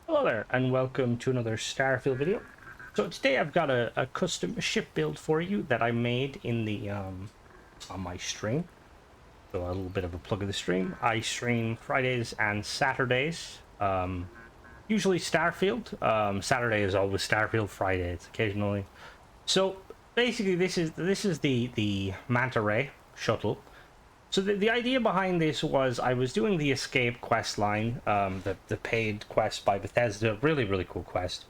Hello there, and welcome to another Starfield video. So today I've got a custom ship build for you that I made in the on my stream. So a little bit of a plug of the stream. I stream Fridays and Saturdays. Usually Starfield. Saturday is always Starfield. Friday it's occasionally. So basically, this is the Manta Ray shuttle. So the idea behind this was I was doing the escape quest line, the paid quest by Bethesda, really cool quest.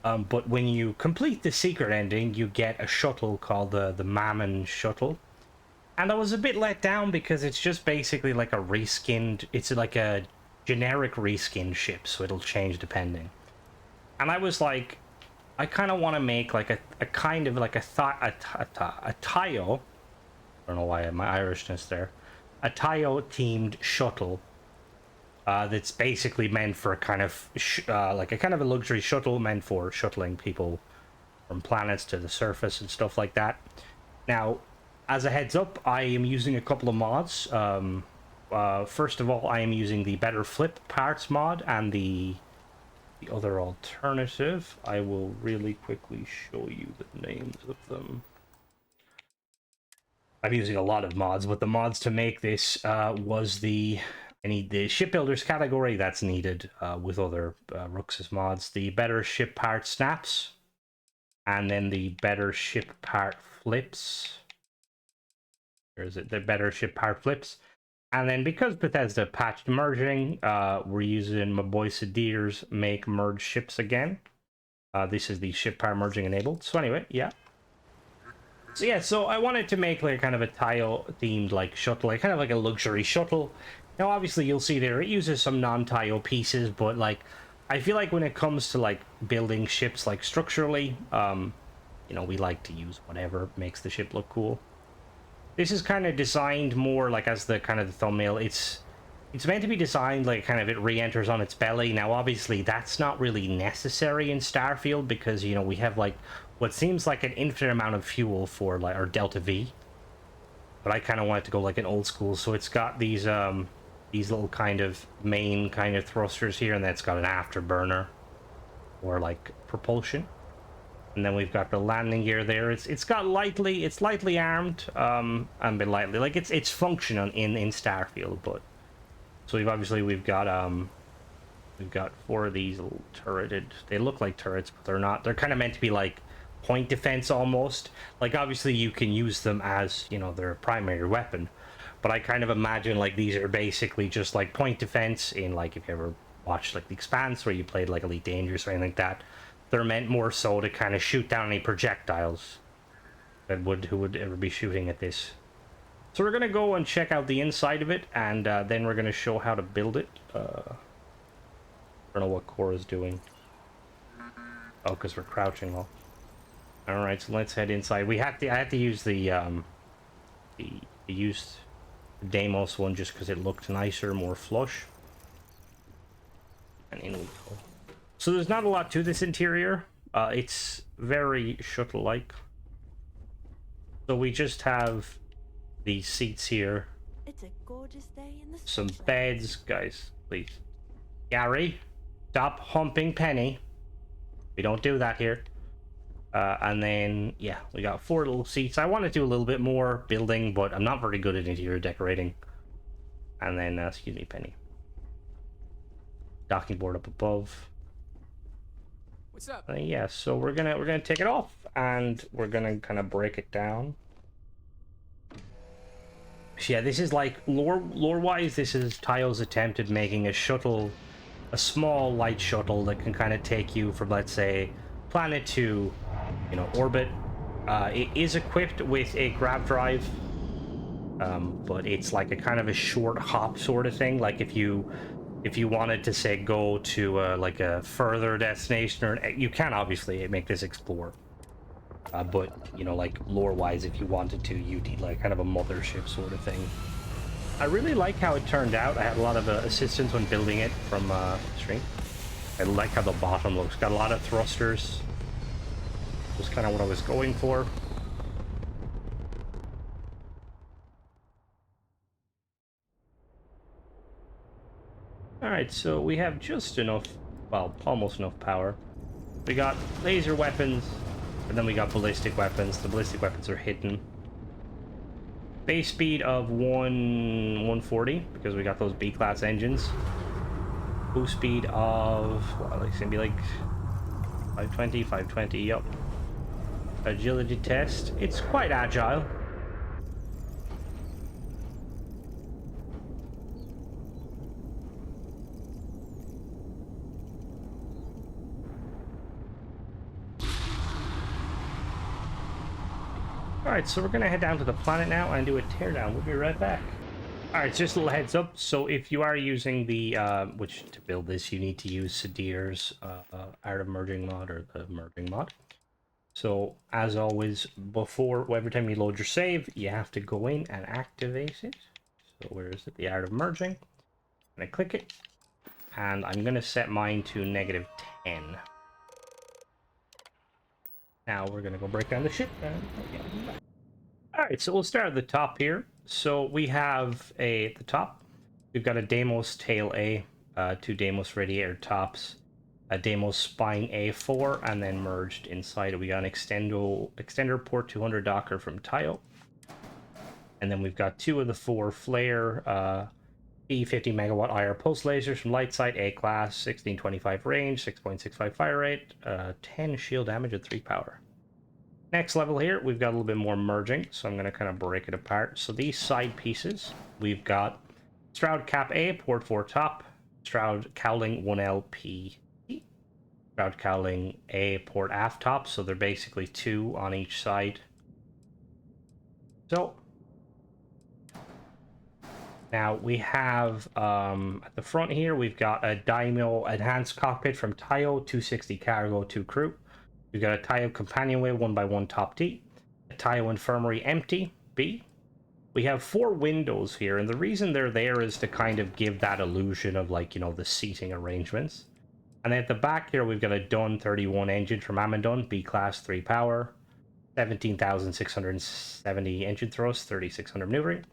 But when you complete the secret ending, you get a shuttle called the Mammon Shuttle, and I was a bit let down because it's just basically like a reskinned. It's like a generic reskinned ship, so it'll change depending. And I was like, I kind of want to make like a kind of like a Tayo. I don't know why my Irishness there. A Tayo themed shuttle that's basically meant for a kind of like a kind of a luxury shuttle meant for shuttling people from planets to the surface and stuff like that. Now, as a heads up, I am using a couple of mods. First of all, I am using the Better Flip Parts mod and the other alternative. I will really quickly show you the names of them. I'm using a lot of mods, but the mods to make this was I need the shipbuilders category that's needed with other Ruxus mods, the better ship part snaps, and then the better ship part flips. Or is it the better ship part flips? And then because Bethesda patched merging, we're using my boy Sadir's make merge ships again. This is the ship part merging enabled. So anyway, yeah. So yeah, so I wanted to make like kind of a tile themed like shuttle, like kind of like a luxury shuttle. Now obviously you'll see there it uses some non-tile pieces, but like I feel like when it comes to like building ships like structurally, you know, we like to use whatever makes the ship look cool. This is kind of designed more like as the kind of the thumbnail. It's meant to be designed like kind of it re-enters on its belly. Now obviously that's not really necessary in Starfield because, you know, we have like what seems like an infinite amount of fuel for like our Delta V. But I kind of wanted to go like an old school, so it's got these little kind of main kind of thrusters here, and then it's got an afterburner or like propulsion. And then we've got the landing gear there. It's lightly armed, and been lightly like it's functional in Starfield, but so we've got four of these little turreted. They look like turrets, but they're not. They're kind of meant to be like point defense almost. Like obviously you can use them as, you know, their primary weapon, but I kind of imagine like these are basically just like point defense in like if you ever watched like The Expanse where you played like Elite Dangerous or anything like that. They're meant more so to kind of shoot down any projectiles that who would ever be shooting at this. So we're gonna go and check out the inside of it, and then we're gonna show how to build it. I don't know what Cora's doing. Oh, because we're crouching. All right, so let's head inside. I had to use the used Deimos one just because it looked nicer, more flush. And in we go. So there's not a lot to this interior. It's very shuttle-like. So we just have these seats here. It's a gorgeous day in the Some beds, guys, please. Gary, stop humping Penny. We don't do that here. And then, yeah, we got four little seats. I want to do a little bit more building, but I'm not very good at interior decorating. And then, excuse me, Penny. Docking board up above. What's up? Yeah, so we're gonna take it off, and we're gonna kind of break it down. So yeah, this is like lore-wise, this is Tayo's attempt at making a shuttle, a small light shuttle that can kind of take you from, let's say, planet to, you know, orbit. It is equipped with a grav drive, but it's like a kind of a short hop sort of thing. Like if you wanted to say go to like a further destination, or you can obviously make this explore. But you know, like lore-wise, if you wanted to, you'd need like kind of a mothership sort of thing. I really like how it turned out. I had a lot of assistance when building it from stream. I like how the bottom looks. Got a lot of thrusters. Was kind of what I was going for. All right, so we have just enough well, almost enough power. We got laser weapons, and then we got ballistic weapons. The ballistic weapons are hidden. Base speed of 140 because we got those B-class engines. Boost speed of, well, it's gonna be like 520, yep. Agility test, it's quite agile. Alright, so we're gonna head down to the planet now and do a teardown. We'll be right back. Alright, just a little heads up. So if you are using the, which to build this, you need to use Sadir's Art of Merging mod, or the Merging mod. So as always, before, every time you load your save, you have to go in and activate it. So where is it? The Art of Merging. I'm gonna click it, and I'm gonna set mine to -10. Now we're gonna go break down the ship. Alright, so we'll start at the top here. So we have at the top, we've got a Deimos tail A, 2 Deimos radiator tops, a Deimos spine A4, and then merged inside it we got an extender port 200 Docker from Tayo. And then we've got 2 of the 4 flare E50 megawatt IR pulse lasers from Lightside A class, 1625 range, 6.65 fire rate, 10 shield damage, and 3 power. Next level here, we've got a little bit more merging, so I'm going to kind of break it apart. So these side pieces, we've got Stroud Cap A, port 4 top, Stroud Cowling 1LP, Stroud Cowling A, port aft top, so they're basically 2 on each side. So now we have, at the front here, we've got a Daimyo Enhanced Cockpit from Tayo, 260 cargo, 2 crew. We've got a Tayo Companionway 1x1 top D, a Tayo Infirmary empty B. We have 4 windows here, and the reason they're there is to kind of give that illusion of, like, you know, the seating arrangements. And then at the back here, we've got a Dun 31 engine from Amandun, B class, 3 power, 17,670 engine thrust, 3,600 maneuvering.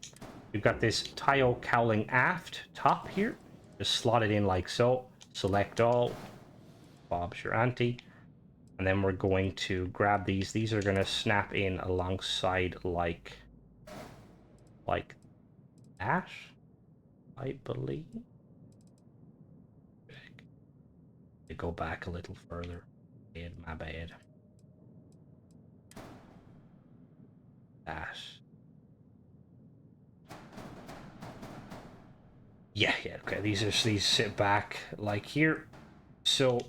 We've got this Tayo Cowling aft top here, just slot it in like so. Select all, Bob's your auntie. And then we're going to grab these. These are going to snap in alongside like that, I believe. To go back a little further. My bad. That. Yeah, okay. These sit back like here. So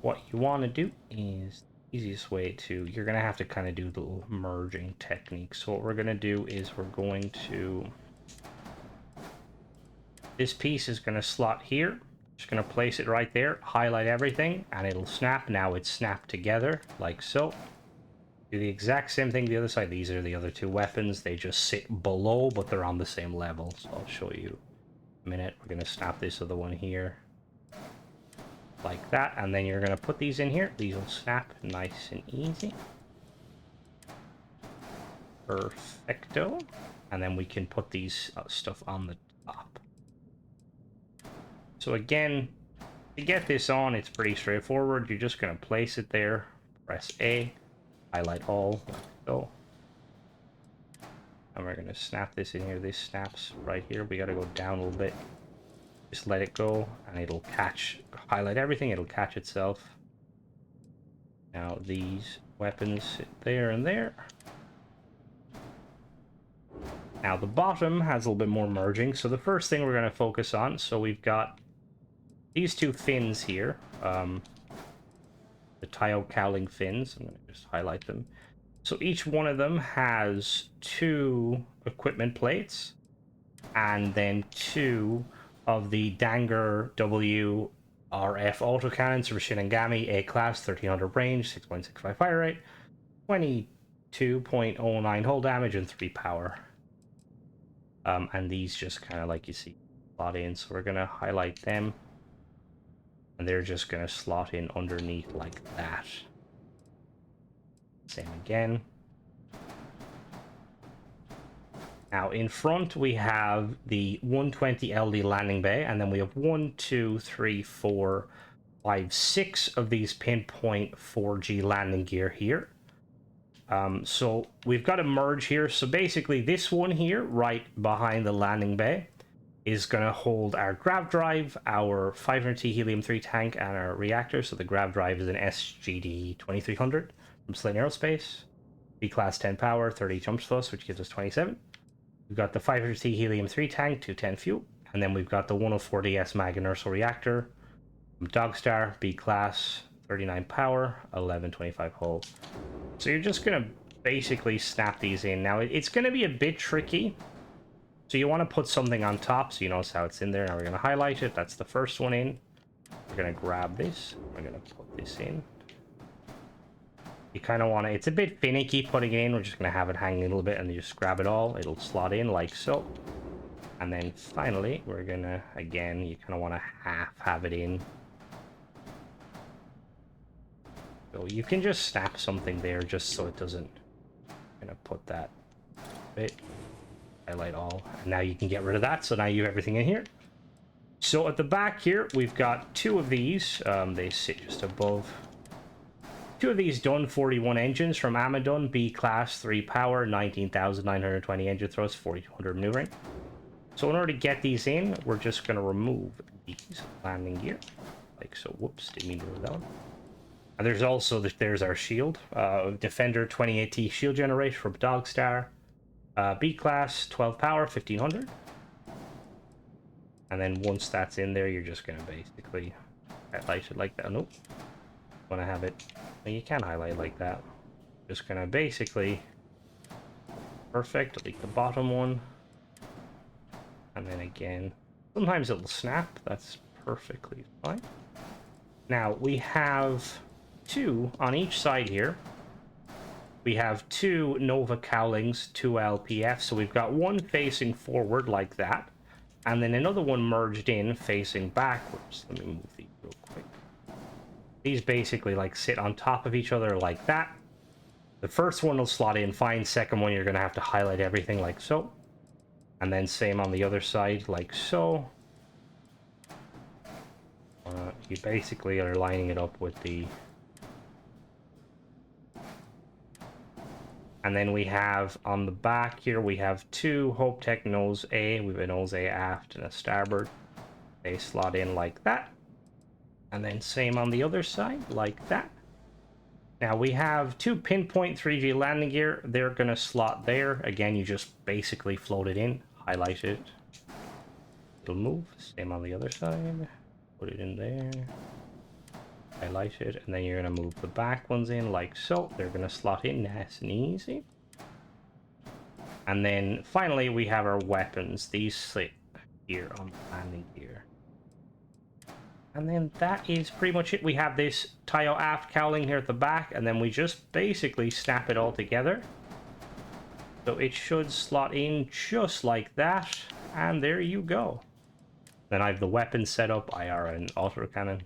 what you want to do is the easiest way to, you're going to have to kind of do the little merging technique. So what we're going to do is we're going to, this piece is going to slot here. Just going to place it right there, highlight everything, and it'll snap. Now it's snapped together like so. Do the exact same thing the other side. These are the other 2 weapons. They just sit below, but they're on the same level. So I'll show you in a minute. We're going to snap this other one here. Like that, and then you're going to put these in here. These will snap nice and easy. Perfecto. And then we can put these stuff on the top. So again, to get this on, it's pretty straightforward. You're just going to place it there, press A, highlight all, like so. And we're going to snap this in here. This snaps right here. We got to go down a little bit. Just let it go, and it'll catch, highlight everything, it'll catch itself. Now these weapons sit there and there. Now the bottom has a little bit more merging, so the first thing we're going to focus on, so we've got these 2 fins here, the Tayo Cowling fins. I'm going to just highlight them. So each one of them has 2 equipment plates, and then 2 of the Danger WRF autocannons from Shinigami, A class, 1300 range, 6.65 fire rate, 22.09 hull damage, and 3 power. And these just kind of, like you see, slot in. So we're going to highlight them, and they're just going to slot in underneath like that. Same again. Now in front we have the 120 LD landing bay, and then we have 1, 2, 3, 4, 6 of these pinpoint 4G landing gear here. So we've got a merge here. So basically this one here, right behind the landing bay, is going to hold our grav drive, our 500T helium-3 tank, and our reactor. So the grav drive is an SGD 2300 from Slane Aerospace. B-class 10 power, 30 jump thrust, which gives us 27. We've got the 500T helium-3 tank, 210 fuel. And then we've got the 104DS mag inertial reactor from Dogstar, B-class, 39 power, 1125 hull. So you're just going to basically snap these in. Now, it's going to be a bit tricky. So you want to put something on top so you notice how it's in there. Now we're going to highlight it. That's the first one in. We're going to grab this. We're going to put this in. You kind of want to... It's a bit finicky putting it in. We're just going to have it hanging a little bit and you just grab it all. It'll slot in like so. And then finally, we're going to... Again, you kind of want to have it in. So you can just snap something there just so it doesn't... I'm going to put that bit... Highlight all, and now you can get rid of that. So now you have everything in here. So at the back here, we've got 2 of these. They sit just above. 2 of these Dun 41 engines from Amadun, B class, 3 power, 19,920 engine thrust, 4,200 maneuvering. So in order to get these in, we're just going to remove these landing gear, like so. Whoops, didn't mean to do that one. And there's also there's our shield, Defender 28T shield generator from Dogstar. B-class, 12 power, 1500. And then once that's in there, you're just going to basically highlight it like that. Nope. Want to have it... Well, you can highlight like that. Just going to basically... Perfect. Delete the bottom one. And then again... Sometimes it'll snap. That's perfectly fine. Now, we have 2 on each side here. We have 2 Nova cowlings, 2 LPF, so we've got one facing forward like that, and then another one merged in facing backwards. Let me move these real quick. These basically like sit on top of each other like that. The first one will slot in fine, second one you're going to have to highlight everything like so. And then same on the other side like so. You basically are lining it up with the... And then we have, on the back here, we have 2 Hope Tech Nose A. We have a Nose A aft and a starboard. They slot in like that. And then same on the other side, like that. Now we have 2 Pinpoint 3G landing gear. They're going to slot there. Again, you just basically float it in, highlight it. It'll move. Same on the other side. Put it in there. Highlight it, and then you're going to move the back ones in like so. They're going to slot in nice and easy. And then finally we have our weapons. These sit here on the landing gear. And then that is pretty much it. We have this Tayo aft cowling here at the back, and then we just basically snap it all together. So it should slot in just like that, and there you go. Then I have the weapons set up, IR and autocannon.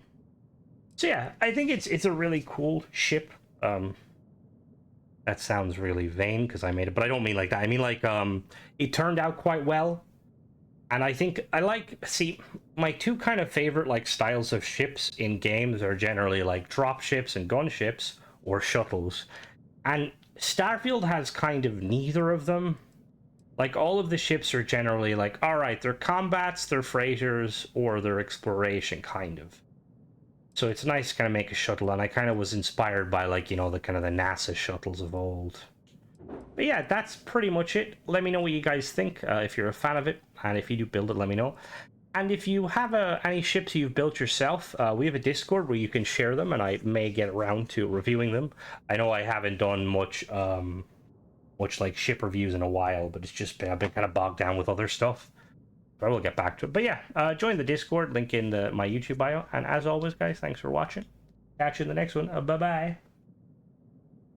So yeah, I think it's a really cool ship. That sounds really vain because I made it, but I don't mean like that. I mean like it turned out quite well. And I think I like, see, my 2 kind of favorite like styles of ships in games are generally like drop ships and gunships or shuttles. And Starfield has kind of neither of them. Like all of the ships are generally like, all right, they're combats, they're freighters, or they're exploration kind of. So it's nice to kind of make a shuttle, and I kind of was inspired by, like, you know, the kind of the NASA shuttles of old. But yeah, that's pretty much it. Let me know what you guys think, if you're a fan of it, and if you do build it, let me know. And if you have any ships you've built yourself, we have a Discord where you can share them, and I may get around to reviewing them. I know I haven't done much like ship reviews in a while, but it's just been, I've been kind of bogged down with other stuff. But I will get back to it. But yeah, join the Discord, link in my YouTube bio. And as always, guys, thanks for watching. Catch you in the next one. Bye-bye.